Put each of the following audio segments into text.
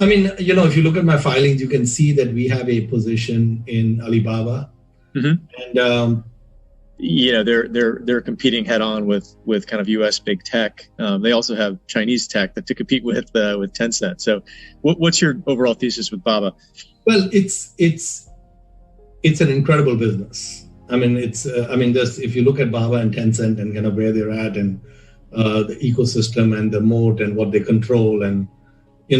I mean, if you look at my filings, you can see that we have a position in Alibaba. Mm-hmm. And they're competing head on with kind of U.S. big tech. They also have Chinese tech to compete with Tencent. So, what's your overall thesis with Baba? Well, it's an incredible business. I mean, if you look at Baba and Tencent and kind of where they're at and the ecosystem and the moat and what they control and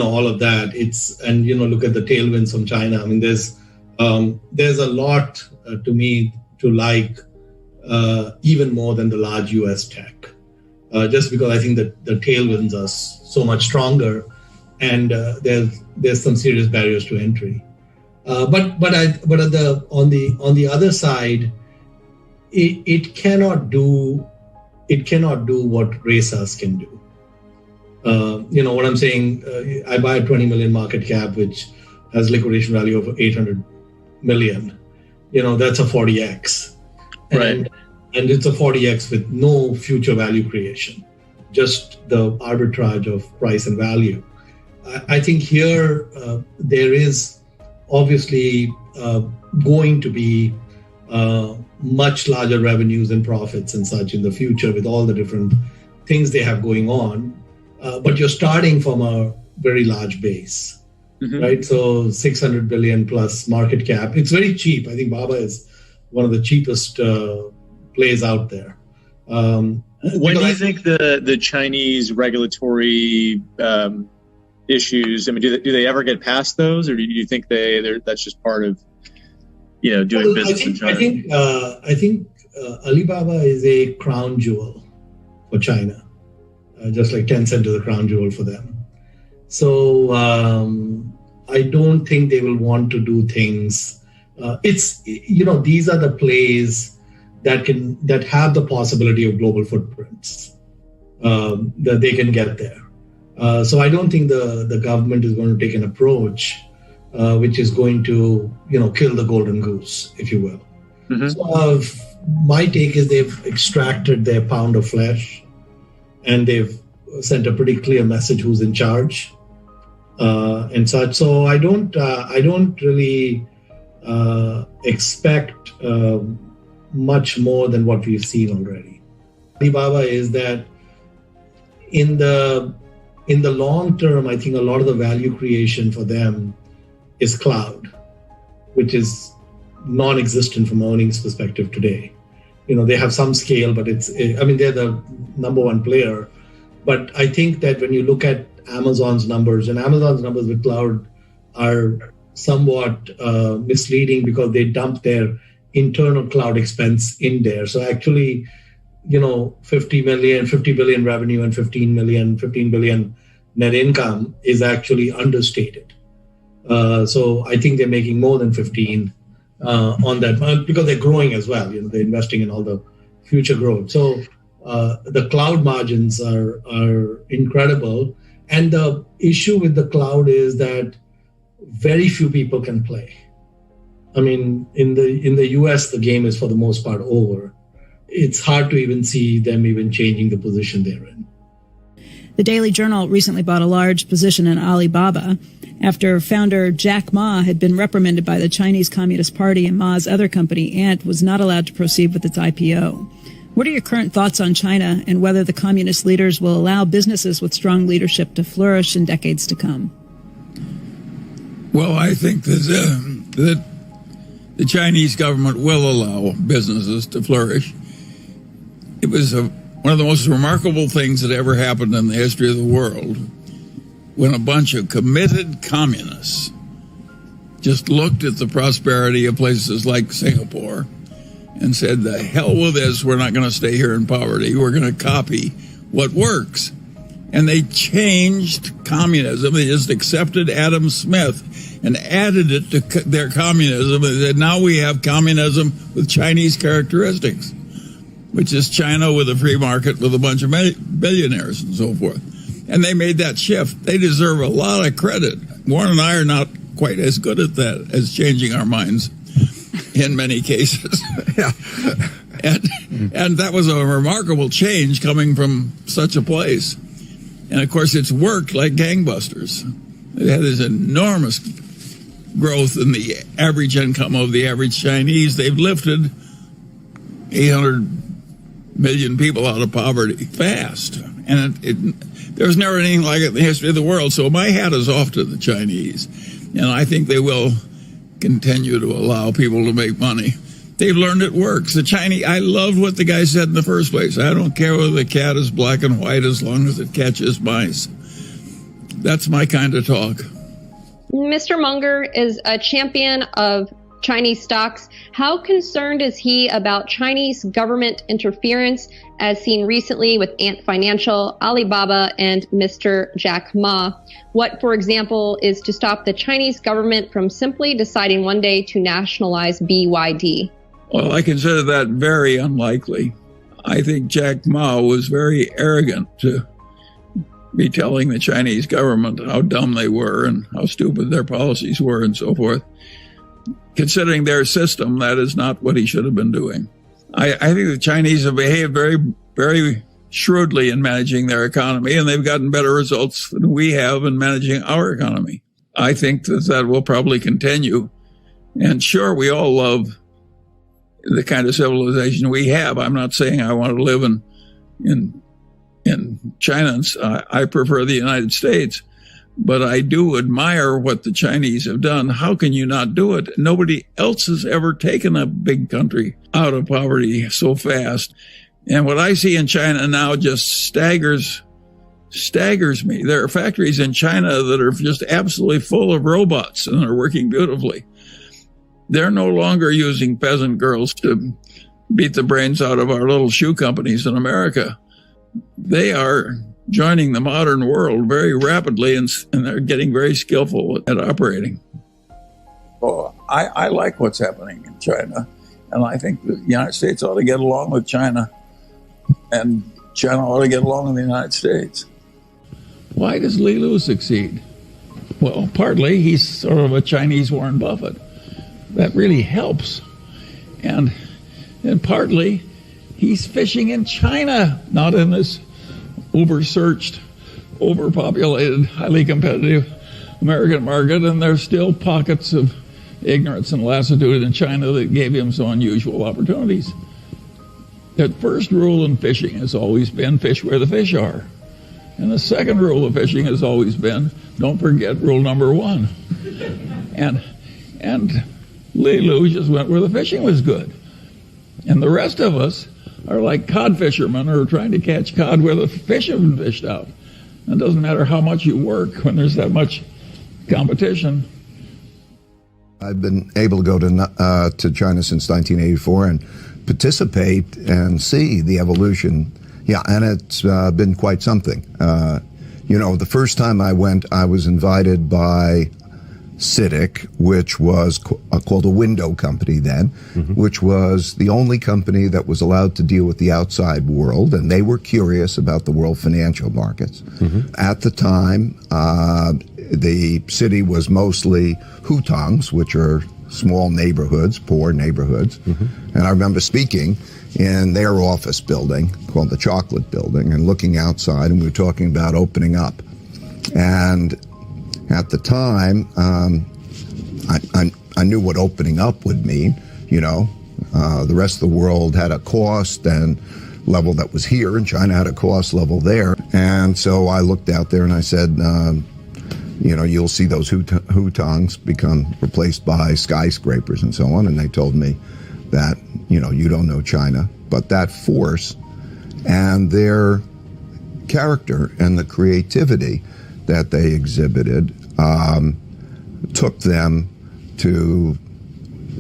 all of that, look at the tailwinds from China. I mean, there's a lot to me to like. Even more than the large U.S. tech, just because I think that the tailwinds are so much stronger, and there's some serious barriers to entry. But on the other side, it cannot do what RACES can do. What I'm saying, I buy a 20 million market cap, which has liquidation value of 800 million. That's a 40x. Right. And it's a 40x with no future value creation, just the arbitrage of price and value. I think here there is obviously going to be much larger revenues and profits and such in the future with all the different things they have going on. But you're starting from a very large base, mm-hmm. right? So 600 billion plus market cap. It's very cheap. I think Baba is one of the cheapest plays out there. When do you think the Chinese regulatory issues? I mean, do they ever get past those, or do you think that's just part of doing business in China? I think Alibaba is a crown jewel for China, just like Tencent is a crown jewel for them. So I don't think they will want to do things. These are the plays that have the possibility of global footprints, that they can get there. So I don't think the government is going to take an approach which is going to kill the golden goose, if you will. Mm-hmm. So my take is they've extracted their pound of flesh, and they've sent a pretty clear message who's in charge and such. So I don't really expect much more than what we've seen already. Alibaba is that in the long term, I think a lot of the value creation for them is cloud, which is non-existent from an earnings perspective today. They have some scale, but they're the number one player. But I think that when you look at Amazon's numbers, and Amazon's numbers with cloud are somewhat misleading because they dump their internal cloud expense in there. So actually, 50 billion revenue and 15 billion net income is actually understated. So I think they're making more than 15 on that because they're growing as well. They're investing in all the future growth. So the cloud margins are incredible. And the issue with the cloud is that very few people can play. I mean, in the US, the game is for the most part over. It's hard to even see them even changing the position they're in. The Daily Journal recently bought a large position in Alibaba after founder Jack Ma had been reprimanded by the Chinese Communist Party, and Ma's other company, Ant, was not allowed to proceed with its IPO. What are your current thoughts on China and whether the communist leaders will allow businesses with strong leadership to flourish in decades to come? Well, I think that the Chinese government will allow businesses to flourish. It was one of the most remarkable things that ever happened in the history of the world when a bunch of committed communists just looked at the prosperity of places like Singapore and said, the hell with this, we're not going to stay here in poverty, we're going to copy what works. And they changed communism. They just accepted Adam Smith and added it to their communism. And said, now we have communism with Chinese characteristics, which is China with a free market with a bunch of billionaires and so forth. And they made that shift. They deserve a lot of credit. Warren and I are not quite as good at that as changing our minds in many cases. Yeah. And that was a remarkable change coming from such a place. And of course, it's worked like gangbusters. They had this enormous growth in the average income of the average Chinese. They've lifted 800 million people out of poverty fast. And there's never anything like it in the history of the world. So my hat is off to the Chinese. And I think they will continue to allow people to make money. They've learned it works. The Chinese, I loved what the guy said in the first place. I don't care whether the cat is black and white as long as it catches mice. That's my kind of talk. Mr. Munger is a champion of Chinese stocks. How concerned is he about Chinese government interference as seen recently with Ant Financial, Alibaba, and Mr. Jack Ma? What, for example, is to stop the Chinese government from simply deciding one day to nationalize BYD? Well, I consider that very unlikely. I think Jack Ma was very arrogant to be telling the Chinese government how dumb they were and how stupid their policies were and so forth. Considering their system, that is not what he should have been doing. I think the Chinese have behaved very, very shrewdly in managing their economy, and they've gotten better results than we have in managing our economy. I think that will probably continue. And sure, we all love the kind of civilization we have. I'm not saying I want to live in China. I prefer the United States. But I do admire what the Chinese have done. How can you not do it? Nobody else has ever taken a big country out of poverty so fast. And what I see in China now just staggers me. There are factories in China that are just absolutely full of robots and are working beautifully. They're no longer using peasant girls to beat the brains out of our little shoe companies in America. They are joining the modern world very rapidly, and they're getting very skillful at operating. Well, I like what's happening in China, and I think the United States ought to get along with China, and China ought to get along with the United States. Why does Li Lu succeed? Well, partly he's sort of a Chinese Warren Buffett. That really helps. And partly he's fishing in China, not in this over-searched, overpopulated, highly competitive American market, and there's still pockets of ignorance and lassitude in China that gave him some unusual opportunities. The first rule in fishing has always been fish where the fish are. And the second rule of fishing has always been don't forget rule number one. And Li Lu just went where the fishing was good. And the rest of us are like cod fishermen who are trying to catch cod where the fish have been fished out. It doesn't matter how much you work when there's that much competition. I've been able to go to China since 1984 and participate and see the evolution. Yeah, and it's been quite something. The first time I went, I was invited by CITIC, which was called a window company then, which was the only company that was allowed to deal with the outside world, and they were curious about the world financial markets. At the time, the city was mostly hutongs, which are small neighborhoods, poor neighborhoods. And I remember speaking in their office building called the Chocolate Building and looking outside, and we were talking about opening up. And at the time, I knew what opening up would mean. The rest of the world had a cost and level that was here, and China had a cost level there. And so I looked out there and I said, you'll see those hutongs become replaced by skyscrapers and so on. And they told me that, you don't know China, but that force and their character and the creativity that they exhibited took them to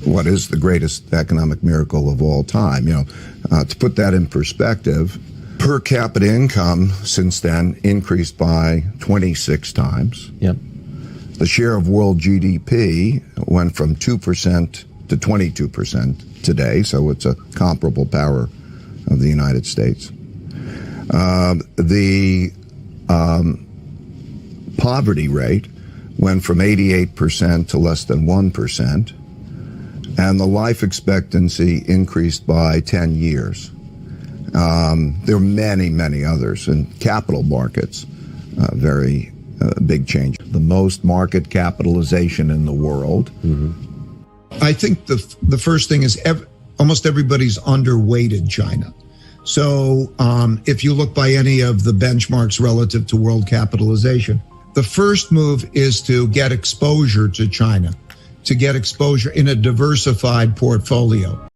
what is the greatest economic miracle of all time. To put that in perspective, per capita income since then increased by 26 times. Yep. The share of world GDP went from 2% to 22% today, so it's a comparable power of the United States. The poverty rate went from 88% to less than 1%, and the life expectancy increased by 10 years. There are many, many others in capital markets, very big change. the most market capitalization in the world. I think the first thing is almost everybody's underweighted China. So if you look by any of the benchmarks relative to world capitalization, the first move is to get exposure to China, to get exposure in a diversified portfolio.